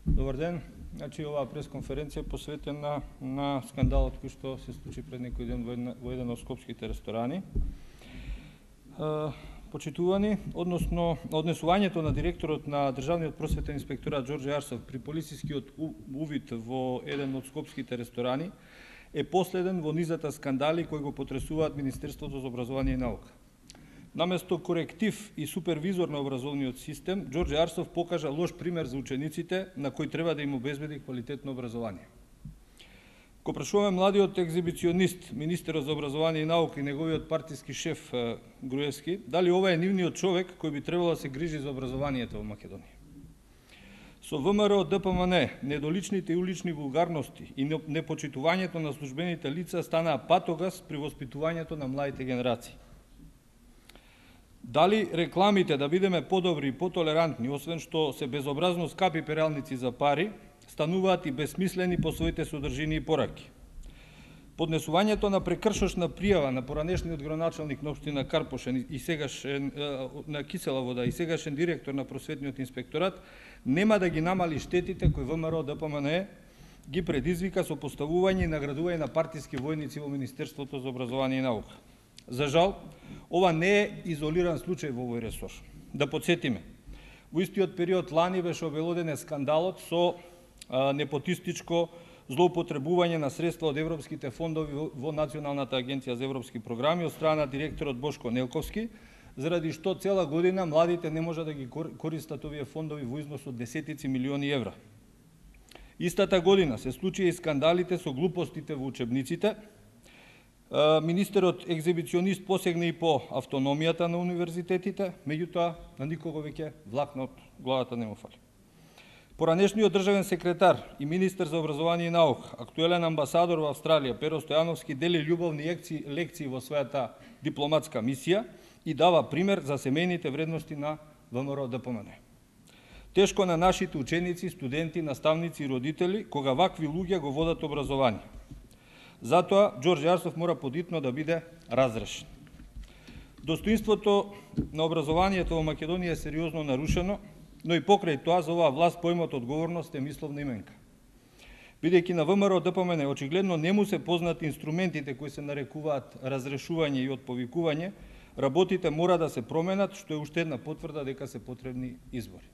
Добар ден. Значи, оваа пресконференција е посветена на скандалот кој што се случи пред некој ден во еден од скопските ресторани. Почитувани, односно однесувањето на директорот на Државниот просветен инспекторат Ѓорѓе Арсов при полицискиот увид во еден од скопските ресторани е последен во низата скандали кои го потресуваат Министерството за образование и наука. Наместо коректив и супервизор на образовниот систем, Ѓорѓе Арсов покажа лош пример за учениците на кои треба да им обезбеди квалитетно образование. Го прашуваме младиот екзибиционист, министерот за образование и наука и неговиот партиски шеф Груевски, дали ова е нивниот човек кој би требало да се грижи за образованието во Македонија. Со ВМРО ДПМН, недоличните и улични вулгарности и непочитувањето на службените лица станаа патогас при воспитувањето на младите генерации. Дали рекламите да бидеме подобри и потолерантни, освен што се безобразно скапи пералници за пари, стануваат и безсмислени по своите содржини и пораки. Поднесувањето на прекршочна пријава на поранешниот градоначалник на општина Карпошен и сегашен на Кисела вода и сегашен директор на просветниот инспекторат нема да ги намали штетите кои ВМРО ДПМН ги предизвика со поставување и наградување на партиски војници во Министерството за образование и наука. За жал, ова не е изолиран случај во овој ресор. Да подсетиме, во истиот период лани беше обелоден скандалот со непотистичко злоупотребување на средства од европските фондови во Националната агенција за европски програми од страна на директорот Бошко Нелковски, заради што цела година младите не може да ги користат овие фондови во износ од десетици милиони евра. Истата година се случија и скандалите со глупостите во учебниците. Министерот екзибиционист посегна и по автономијата на универзитетите, меѓутоа на никого веќе влакна од главата не му фали. Поранешниот државен секретар и министер за образование и наука, актуелен амбасадор во Австралија, Перо Стојановски, дели љубовни лекции во својата дипломатска мисија и дава пример за семејните вредности на ВМРО ДПМН. Тешко на нашите ученици, студенти, наставници и родители, кога вакви луѓе го водат образование. Затоа Ѓорѓе Арсов мора подитно да биде разрешен. Достоинството на образованието во Македонија е сериозно нарушено, но и покрај тоа за оваа власт поимот одговорност е мисловна именка. Бидејќи на ВМРО ДПМН очигледно не му се познати инструментите кои се нарекуваат разрешување и отповикување, работите мора да се променат, што е уште една потврда дека се потребни избори.